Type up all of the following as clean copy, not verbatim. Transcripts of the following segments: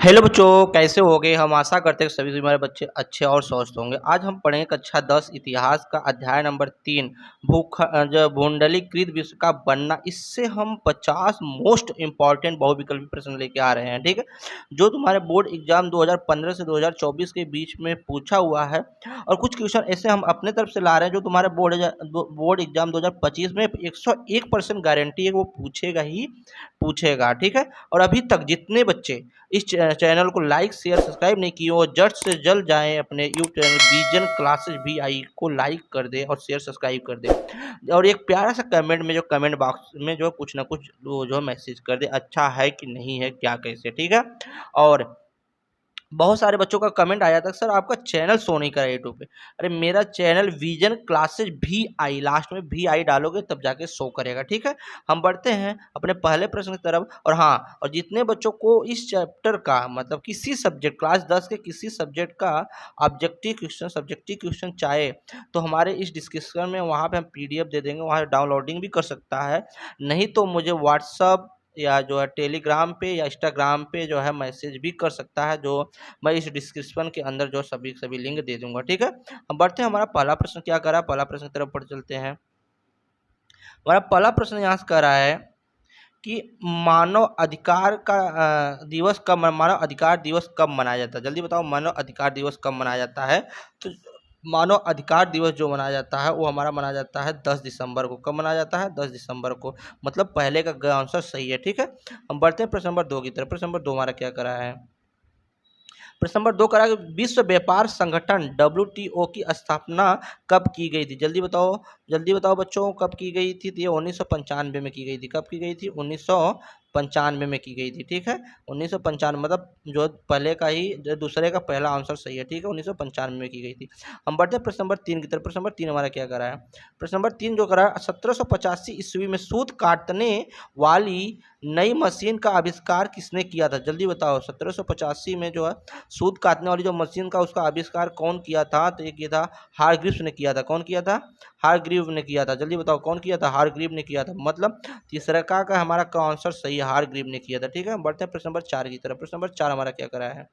Hello बच्चों, कैसे हो गए। हम आशा करते हैं कि सभी हमारे बच्चे अच्छे और स्वस्थ होंगे। आज हम पढ़ेंगे कक्षा 10 इतिहास का अध्याय नंबर 3 जो भूमंडलीकृत विश्व का बनना। इससे हम 50 मोस्ट इम्पॉर्टेंट बहुविकल्पी प्रश्न लेके आ रहे हैं, ठीक है, जो तुम्हारे बोर्ड एग्जाम 2015 से 2024 के बीच में पूछा हुआ है। और कुछ क्वेश्चन ऐसे हम अपने तरफ से ला रहे हैं जो तुम्हारे बोर्ड एग्जाम 2025 में 101% गारंटी है वो पूछेगा ही पूछेगा, ठीक है। और अभी तक जितने बच्चे इस चैनल को लाइक शेयर सब्सक्राइब नहीं किए वो जल्द से जल्द जाएं अपने YouTube channel vision classes VI को लाइक कर दे और शेयर सब्सक्राइब कर दे। और एक प्यारा सा कमेंट में जो कमेंट बॉक्स में जो कुछ ना कुछ जो मैसेज कर दे, अच्छा है कि नहीं है, क्या कैसे, ठीक है। और बहुत सारे बच्चों का कमेंट आया था, सर आपका चैनल शो नहीं कर रहा यूट्यूब पे। अरे मेरा channel vision classes VI, last में VI डालोगे तब जाके शो करेगा, ठीक है। हम बढ़ते हैं अपने पहले प्रश्न की तरफ। और हाँ, और जितने बच्चों को इस चैप्टर का मतलब किसी सब्जेक्ट क्लास 10 के किसी सब्जेक्ट का सब्जेक्टिव क्वेश्चन चाहे तो हमारे इस डिस्क्रिप्शन में वहाँ पे हम PDF दे देंगे, वहाँ डाउनलोडिंग भी कर सकता है। नहीं तो मुझे व्हाट्सअप या जो है टेलीग्राम पे या इंस्टाग्राम पे जो है मैसेज भी कर सकता है, जो मैं इस डिस्क्रिप्शन के अंदर जो सभी लिंक दे दूंगा, ठीक है। हम बढ़ते हैं, हमारा पहला प्रश्न क्या कर रहा है, पहला प्रश्न की तरफ बढ़ चलते हैं। हमारा पहला प्रश्न यहाँ से कर रहा है कि मानव अधिकार का मानव अधिकार दिवस कब मनाया जाता है। जल्दी बताओ, मानव अधिकार दिवस कब मनाया जाता है। तो मानव अधिकार दिवस जो मनाया जाता है वो हमारा मनाया जाता है 10 दिसंबर को। कब मनाया जाता है? 10 दिसंबर को। मतलब पहले का आंसर सही है, ठीक है। हम बढ़ते हैं प्रश्न नंबर 2 की तरफ। प्रश्न नंबर 2 हमारा क्या करा है, प्रश्न नंबर 2 करा विश्व व्यापार संगठन WTO की स्थापना कब की गई थी। जल्दी बताओ बच्चों, कब की गई थी। तो ये 1995 में की गई थी। कब की गई थी? 1995 में की गई थी, ठीक है। 1995 मतलब जो पहले का ही जो दूसरे का पहला आंसर सही है, ठीक है। 1995 में की गई थी। हम बढ़ते हैं प्रश्न नंबर 3 की तरफ। प्रश्न नंबर 3 हमारा क्या करा है, प्रश्न नंबर 3 जो करा है 1785 ईस्वी में सूत काटने वाली नई मशीन का आविष्कार किसने किया था। जल्दी बताओ, 1785 में जो है सूत काटने वाली जो मशीन का उसका आविष्कार कौन किया था। तो ये किया था हारग्रीव्स ने किया था। कौन किया था? हारग्रीव ने किया था। जल्दी बताओ कौन किया था? हारग्रीव ने किया था। मतलब तीसरा का हमारा का आंसर सही है, हारग्रीव ने किया था, ठीक है। हम बढ़ते हैं प्रश्न नंबर 4 की तरफ। प्रश्न नंबर 4 हमारा क्या करा है,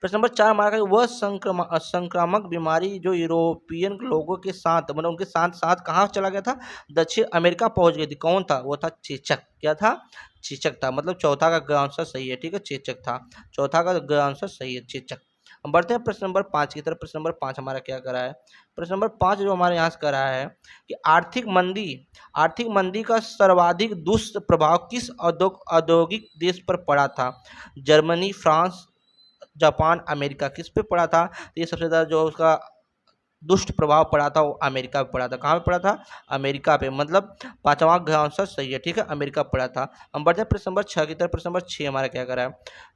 प्रश्न नंबर 4 हमारा वह संक्रामक बीमारी जो यूरोपियन लोगों के साथ मतलब उनके साथ साथ कहाँ चला गया था, दक्षिण अमेरिका पहुंच गई थी। कौन था? वो था चेचक। क्या था? चेचक था। मतलब चौथा का आंसर सही है, ठीक है, चेचक था। चौथा का आंसर सही है, चेचक। हम बढ़ते हैं प्रश्न नंबर 5 की तरफ। प्रश्न नंबर 5 हमारा क्या करा है, प्रश्न नंबर 5 जो हमारे यहाँ से करा है कि आर्थिक मंदी का सर्वाधिक दुष्प्रभाव किस औद्योगिक देश पर पड़ा था। जर्मनी, फ्रांस, जापान, अमेरिका, किस पे पड़ा था। तो ये सबसे ज़्यादा जो उसका दुष्ट प्रभाव पड़ा था वो अमेरिका पे पड़ा था। कहाँ पे पड़ा था? अमेरिका पे। मतलब पांचवा का आंसर सही है, ठीक है, अमेरिका पे पड़ा था। हम बढ़ते हैं प्रश्न नंबर 6 की तरफ। प्रश्न नंबर 6 हमारा क्या करा है,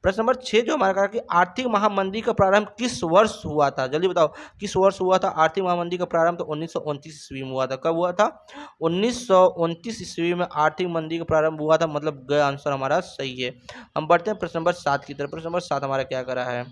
प्रश्न नंबर 6 जो हमारा करा कि आर्थिक महामंदी का प्रारंभ किस वर्ष हुआ था। जल्दी बताओ किस वर्ष हुआ था आर्थिक महामंदी का प्रारंभ। तो 1929 ईस्वी में हुआ था। कब हुआ था? 1929 ईस्वी में आर्थिक मंदी का प्रारंभ हुआ था। मतलब ग आंसर हमारा सही है। हम बढ़ते हैं प्रश्न नंबर 7 की तरफ। प्रश्न नंबर 7 हमारा क्या करा है,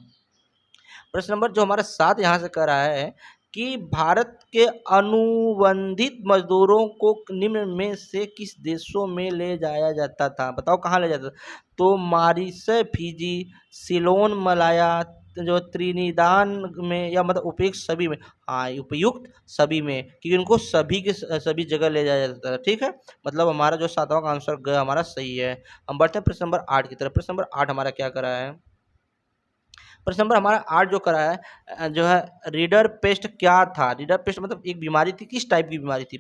प्रश्न नंबर जो हमारा 7 यहाँ से कर रहा है कि भारत के अनुबंधित मजदूरों को निम्न में से किस देशों में ले जाया जाता था। बताओ कहाँ ले जाता था। तो मॉरिशस, फिजी, सिलोन, मलाया, जो त्रिनिदाद में, या मतलब उपयुक्त सभी में। हाँ, उपयुक्त सभी में, क्योंकि उनको सभी के सभी जगह ले जाया जाता था, ठीक है। मतलब हमारा जो 7वां का आंसर ग हमारा सही है। हम बढ़ते हैं प्रश्न नंबर 8 की तरफ। प्रश्न नंबर 8 हमारा क्या करा है, प्रश्न नंबर हमारा 8 जो करा है जो है रीडर पेस्ट क्या था। रीडर पेस्ट मतलब एक बीमारी थी, किस टाइप की बीमारी थी।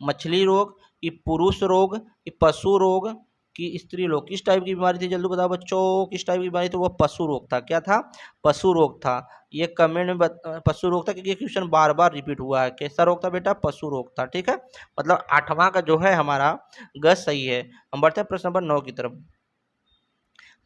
मछली रोग, कि पुरुष रोग, कि पशु रोग, कि स्त्री रोग, किस टाइप की बीमारी थी। जल्दी बताओ बच्चों किस टाइप की बीमारी थी। वो पशु रोग था। क्या था? पशु रोग था। ये कमेंट में पशु रोग था, क्योंकि ये क्वेश्चन बार बार रिपीट हुआ है। कैसा रोग था बेटा? पशु रोग था, ठीक है। मतलब 8वां का जो है हमारा ग सही है। हम बढ़ते हैं प्रश्न नंबर 9 की तरफ।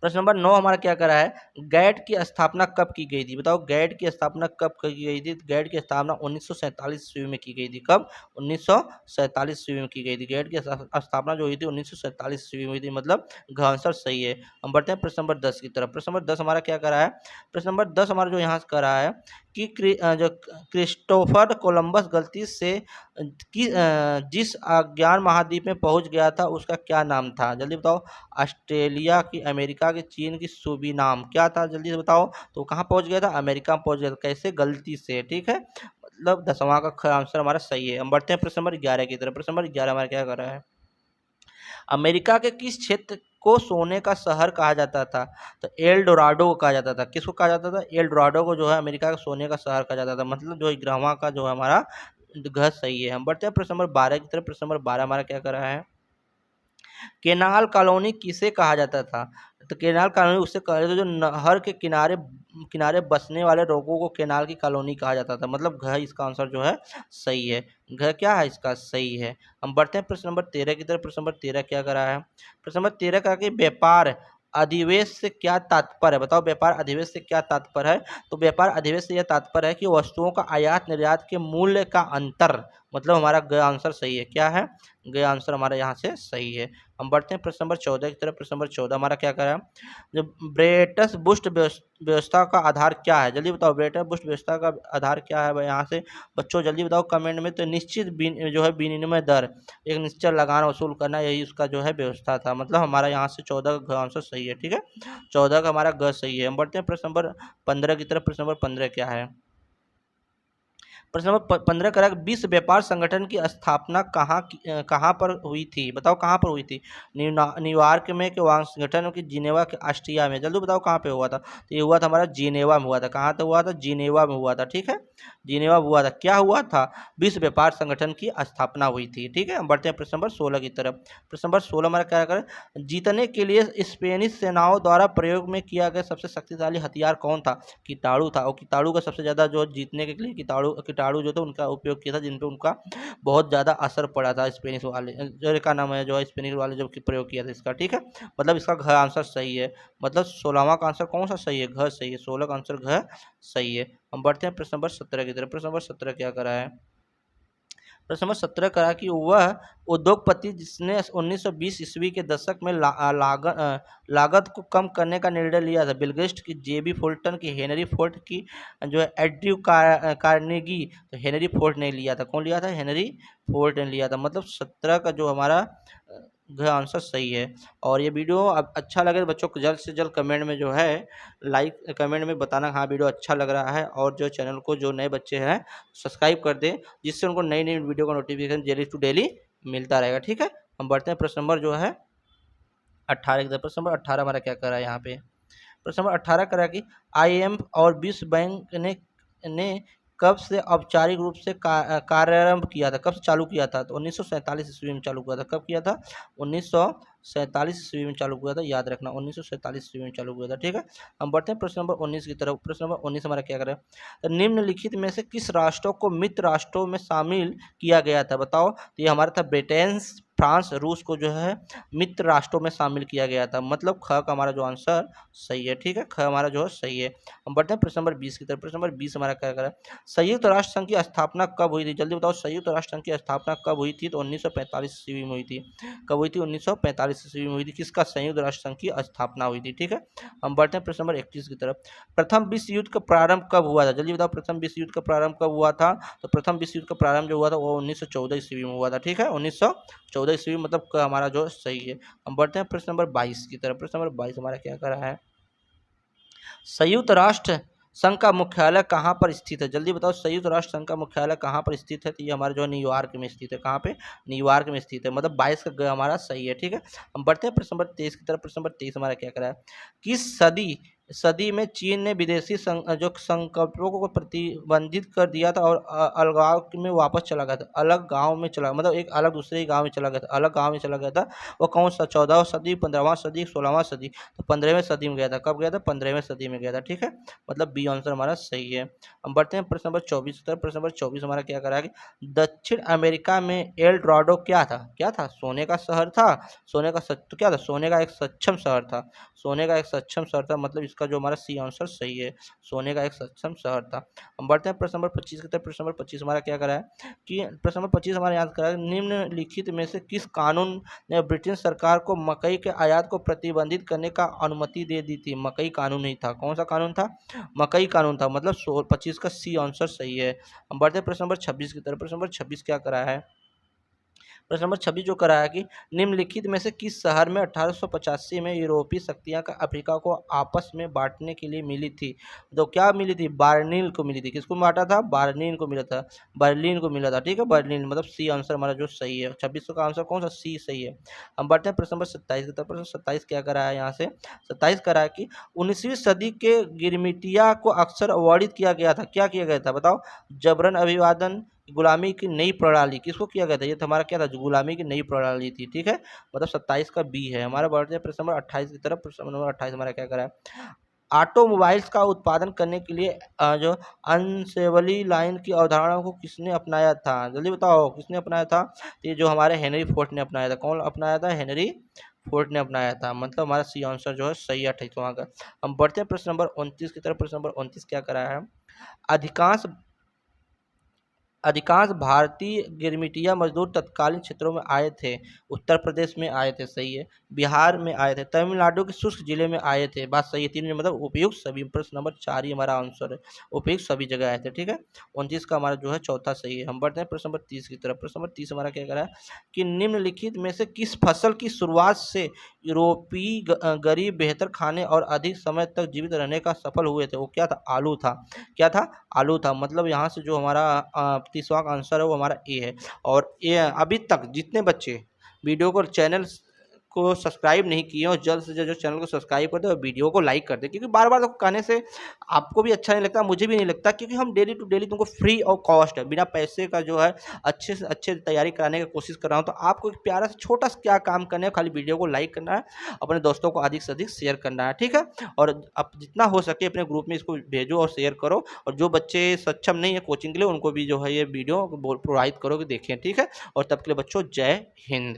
प्रश्न नंबर 9 हमारा क्या करा है, गैट की स्थापना कब की गई थी। बताओ गैट की स्थापना कब की गई थी। गैट की स्थापना 1947 ईस्वी में की गई थी। कब? 1947 ईस्वी में की गई थी। गैट की स्थापना जो हुई थी 1947 ईस्वी में हुई थी। मतलब आंसर सही है। हम बढ़ते हैं प्रश्न नंबर 10 की तरफ। प्रश्न नंबर 10 हमारा क्या करा है, प्रश्न नंबर 10 हमारा जो यहाँ से करा है कि जो क्रिस्टोफर कोलंबस गलती से जिस अज्ञान महाद्वीप में पहुंच गया था उसका क्या नाम था? जल्दी बताओ। ऑस्ट्रेलिया की, अमेरिका की, चीन की, सूरीनाम, क्या था जल्दी से बताओ। तो कहाँ पहुंच गया था? अमेरिका में पहुंच गया था। कैसे? गलती से। ठीक है, मतलब 10वां का आंसर हमारा सही है। हम बढ़ते हैं प्रश्न नंबर 11 की तरफ। प्रश्न नंबर 11 हमारा क्या कर रहा है? अमेरिका के किस क्षेत्र को सोने का शहर कहा जाता था? तो एल डोराडो को कहा जाता था। किसको कहा जाता था? एल डोराडो को जो है अमेरिका का सोने का शहर कहा जाता था। मतलब जो 11वां का जो है हमारा घर सही है। हम बढ़ते हैं प्रश्न नंबर 12 की तरफ। प्रश्न नंबर 12 हमारा क्या कर रहा है? केनाल कॉलोनी किसे कहा जाता था? तो केनाल कॉलोनी उससे कहा जाता था जो नहर के किनारे किनारे बसने वाले लोगों को केनाल की कॉलोनी कहा जाता था। मतलब घर इसका आंसर जो है सही है। घर क्या है इसका? सही है। हम बढ़ते हैं प्रश्न नंबर 13 की तरफ। प्रश्न नंबर 13 क्या कर रहा है? प्रश्न नंबर 13 का कि व्यापार अधिवेश से क्या तात्पर्य है? बताओ व्यापार अधिवेश से क्या तात्पर्य है? तो व्यापार अधिवेश से यह तात्पर्य है कि वस्तुओं का आयात निर्यात के मूल्य का अंतर। मतलब हमारा ग आंसर सही है। क्या है? ग आंसर हमारा यहाँ से सही है। हम बढ़ते हैं प्रश्न नंबर 14 की तरफ। प्रश्न नंबर 14 हमारा क्या कर रहा है? जो ब्रेटस बुस्ट व्यवस्था का आधार क्या है? जल्दी बताओ। ब्रेटस बुस्ट व्यवस्था का आधार क्या है? यहाँ से बच्चों जल्दी बताओ कमेंट में। तो निश्चित जो है विनिमय दर, एक निश्चित लगान वसूल करना, यही उसका जो है व्यवस्था था। मतलब हमारा यहाँ से 14 का आंसर सही है। ठीक है, 14 का हमारा ग सही है। हम बढ़ते हैं प्रश्न नंबर 15 की तरफ। प्रश्न नंबर 15 क्या है? प्रश्न नंबर 15 करा, विश्व व्यापार संगठन की स्थापना कहाँ पर हुई थी? बताओ कहाँ पर हुई थी? न्यूयॉर्क में के वांग संगठन की, जिनेवा के, ऑस्ट्रिया में। जल्दी बताओ कहाँ पे हुआ था? तो ये हुआ था हमारा जिनेवा में हुआ था। कहाँ तो हुआ था? जिनेवा में हुआ था। ठीक है, जिनेवा में हुआ था। क्या हुआ था? विश्व व्यापार संगठन की स्थापना हुई थी। ठीक है, हम बढ़ते हैं प्रश्न नंबर 16 की तरफ। प्रश्न नंबर 16 हमारा क्या करें? जीतने के लिए स्पेनिश सेनाओं द्वारा प्रयोग में किया गया सबसे शक्तिशाली हथियार कौन था? कीटाणु था। और कीटाणु का सबसे ज़्यादा जो जीतने के लिए कीटाणु जो थे उनका उपयोग किया था, जिन पे उनका बहुत ज़्यादा असर पड़ा था स्पेनिश वाले, जो का नाम है जो स्पेनिश वाले जो प्रयोग किया था इसका। ठीक है, मतलब इसका घ आंसर सही है। मतलब 16वां का आंसर कौन सा सही है? घ सही है। 16 का आंसर घ सही है। हम बढ़ते हैं प्रश्न नंबर 17 की तरफ। प्रश्न नंबर 17 क्या करा है? प्रश्न नंबर 17 करा कि वह उद्योगपति जिसने 1920 ईस्वी के दशक में लागत को कम करने का निर्णय लिया था। बिल गेट्स की, जेबी फुल्टन की, हेनरी फोर्ड की, जो है एड्रयू कार्नेगी। तो हेनरी फोर्ड ने लिया था। कौन लिया था? हेनरी फोर्ड ने लिया था। मतलब 17 का जो हमारा आंसर सही है। और ये वीडियो अब अच्छा लगे तो बच्चों को जल्द से जल्द कमेंट में जो है लाइक कमेंट में बताना हाँ वीडियो अच्छा लग रहा है। और जो चैनल को जो नए बच्चे हैं सब्सक्राइब कर दें, जिससे उनको नई नई वीडियो का नोटिफिकेशन डेली टू डेली मिलता रहेगा। ठीक है, हम बढ़ते हैं प्रश्न नंबर जो है 18 की तरफ। प्रश्न नंबर 18 हमारा क्या कर रहा है यहाँ पे? प्रश्न नंबर 18 करा कि IMF और विश्व बैंक ने कब से औपचारिक रूप से कार्यारंभ किया था? कब से चालू किया था? तो 1947 ईस्वी में चालू हुआ था। कब किया था? 1947 ईस्वी में चालू हुआ था। याद रखना, 1947 ईस्वी में चालू हुआ था। ठीक है, हम बढ़ते हैं प्रश्न नंबर 19 की तरफ। प्रश्न नंबर 19 हमारा क्या करें? तो निम्नलिखित में से किस राष्ट्रों को मित्र राष्ट्रों में शामिल किया गया था? बताओ। तो ये हमारा था ब्रिटेन, फ्रांस, रूस को जो है मित्र राष्ट्रों में शामिल किया गया था। मतलब ख का हमारा जो आंसर सही है। ठीक है, ख हमारा जो है सही है। हम बढ़ते हैं प्रश्न नंबर 20 की तरफ। प्रश्न नंबर 20 हमारा क्या करें? संयुक्त राष्ट्र संघ की स्थापना कब हुई थी? जल्दी बताओ, संयुक्त राष्ट्र संघ की स्थापना कब हुई थी? तो 1945 ईस्वी में हुई थी। कब हुई थी? 1945 ईस्वी में हुई थी। किसका? संयुक्त राष्ट्र संघ की स्थापना हुई थी। ठीक है, हम बढ़ते हैं प्रश्न नंबर 21 की तरफ। प्रथम विश्व युद्ध का प्रारंभ कब हुआ था? जल्दी बताओ, प्रथम विश्व युद्ध का प्रारंभ कब हुआ था? तो प्रथम विश्व युद्ध का प्रारंभ जो हुआ था वो 1914 ईस्वी में हुआ था। ठीक है, 1914 ईस्वी, मतलब हमारा जो सही है। हम बढ़ते हैं प्रश्न नंबर 22 की तरफ। प्रश्न नंबर 22 हमारा क्या कर रहा है? संयुक्त राष्ट्र संघ का मुख्यालय कहाँ पर स्थित है? जल्दी बताओ, संयुक्त राष्ट्र संघ का मुख्यालय कहाँ पर स्थित है? तो ये हमारे जो है न्यूयॉर्क में स्थित है। कहाँ पे? न्यूयॉर्क में स्थित है। मतलब 22 का ग हमारा सही है। ठीक है, हम बढ़ते हैं प्रश्न नंबर 23 की तरफ। प्रश्न नंबर 23 हमारा क्या करा है? किस सदी में चीन ने विदेशी जो संकल्पों को प्रतिबंधित कर दिया था और अलगाव में वापस चला गया था? अलग गांव में चला, मतलब एक अलग दूसरे गांव में चला गया था। अलग गांव में चला गया था। वो कौन सा? 14वीं सदी, 15वां सदी, 16वां सदी? तो 15वीं सदी में गया था। कब गया था? 15वीं सदी में गया था। ठीक है, मतलब बी आंसर हमारा सही है। हम बढ़ते हैं प्रश्न नंबर 24 की तरफ। प्रश्न नंबर 24 हमारा क्या करा है? दक्षिण अमेरिका में एल डोराडो क्या था? क्या था? सोने का शहर था। सोने का क्या था? सोने का एक सक्षम शहर था। सोने का एक सक्षम शहर था। मतलब का जो हमारा सी आंसर सही है, सोने का एक सक्षम शहर था। हम बढ़ते हैं प्रश्न नंबर 25 की तरफ। प्रश्न नंबर 25 हमारा क्या करा है कि प्रश्न नंबर 25 हमारा याद करा है, निम्नलिखित में से किस कानून ने ब्रिटिश सरकार को मकई के आयात को प्रतिबंधित करने का अनुमति दे दी थी? मकई कानून नहीं था। कौन सा कानून था? मकई कानून था। मतलब 25 का सी आंसर सही है। हम बढ़ते हैं प्रश्न नंबर 26 की तरफ। प्रश्न नंबर 26 क्या करा है? प्रश्न नंबर 26 जो करा है कि निम्नलिखित में से किस शहर में 1885 में यूरोपीय शक्तियां का अफ्रीका को आपस में बांटने के लिए मिली थी? तो क्या मिली थी? बर्लिन को मिली थी। किसको बांटा था? बर्लिन को मिला था। बर्लिन को मिला था। ठीक है, बर्लिन मतलब सी आंसर हमारा जो सही है। 26 का आंसर कौन सा? सी सही है। हम बढ़ते हैं प्रश्न नंबर 27 की तरफ। प्रश्न 27 क्या करा है यहाँ से? 27 करा है कि 19वीं सदी के गिरमिटिया को अक्सर वर्णित किया गया था। क्या किया गया था बताओ? जबरन अभिवादन, गुलामी की नई प्रणाली। किसको किया गया था? ये तो हमारा क्या था? जो गुलामी की नई प्रणाली थी। ठीक है, मतलब 27 का बी है हमारा। बढ़ते हैं प्रश्न नंबर 28 की तरफ। प्रश्न नंबर 28 हमारा क्या करा है? ऑटोमोबाइल्स का उत्पादन करने के लिए जो अनसेवली लाइन की अवधारणा को किसने अपनाया था? जल्दी बताओ, किसने अपनाया था? ये जो हमारे हेनरी फोर्ड ने अपनाया था। कौन अपनाया था? हेनरी फोर्ड ने अपनाया था। मतलब हमारा सी आंसर जो है सही है 28वां का। हम बढ़ते हैं प्रश्न नंबर 29 की तरफ। प्रश्न नंबर 29 क्या करा है? अधिकांश अधिकांश भारतीय गिरमिटिया मजदूर तत्कालीन क्षेत्रों में आए थे। उत्तर प्रदेश में आए थे, सही है। बिहार में आए थे, तमिलनाडु के शुष्क जिले में आए थे, बात सही है। तीन में मतलब उपयुक्त सभी। प्रश्न नंबर 4 ही हमारा आंसर है, उपयुक्त सभी जगह आए थे। ठीक है, 29 का हमारा जो है चौथा सही है। हम बढ़ते हैं प्रश्न नंबर 30 की तरफ। प्रश्न नंबर 30 हमारा क्या करा है कि निम्नलिखित में से किस फसल की शुरुआत से यूरोपीय गरीब बेहतर खाने और अधिक समय तक जीवित रहने का सफल हुए थे? वो क्या था? आलू था। क्या था? आलू था। मतलब यहाँ से जो हमारा 30वां का आंसर है वो हमारा ए है। और ये अभी तक जितने बच्चे वीडियो को चैनल को सब्सक्राइब नहीं किए और जल्द से जल्द जो चैनल को सब्सक्राइब कर दे और वीडियो को लाइक कर दे, क्योंकि बार बार कहने से आपको भी अच्छा नहीं लगता, मुझे भी नहीं लगता, क्योंकि हम डेली टू डेली तुमको फ्री और कॉस्ट है बिना पैसे का जो है अच्छे से अच्छे तैयारी कराने की कोशिश कर रहा हूँ। तो आपको एक प्यारा सा छोटा सा क्या काम करना है, खाली वीडियो को लाइक करना है, अपने दोस्तों को अधिक से अधिक शेयर करना है। ठीक है, और आप जितना हो सके अपने ग्रुप में इसको भेजो और शेयर करो। और जो बच्चे सक्षम नहीं है कोचिंग के लिए उनको भी जो है ये वीडियो प्रोवाइड करो कि देखें। ठीक है, और तब के लिए बच्चों जय हिंद।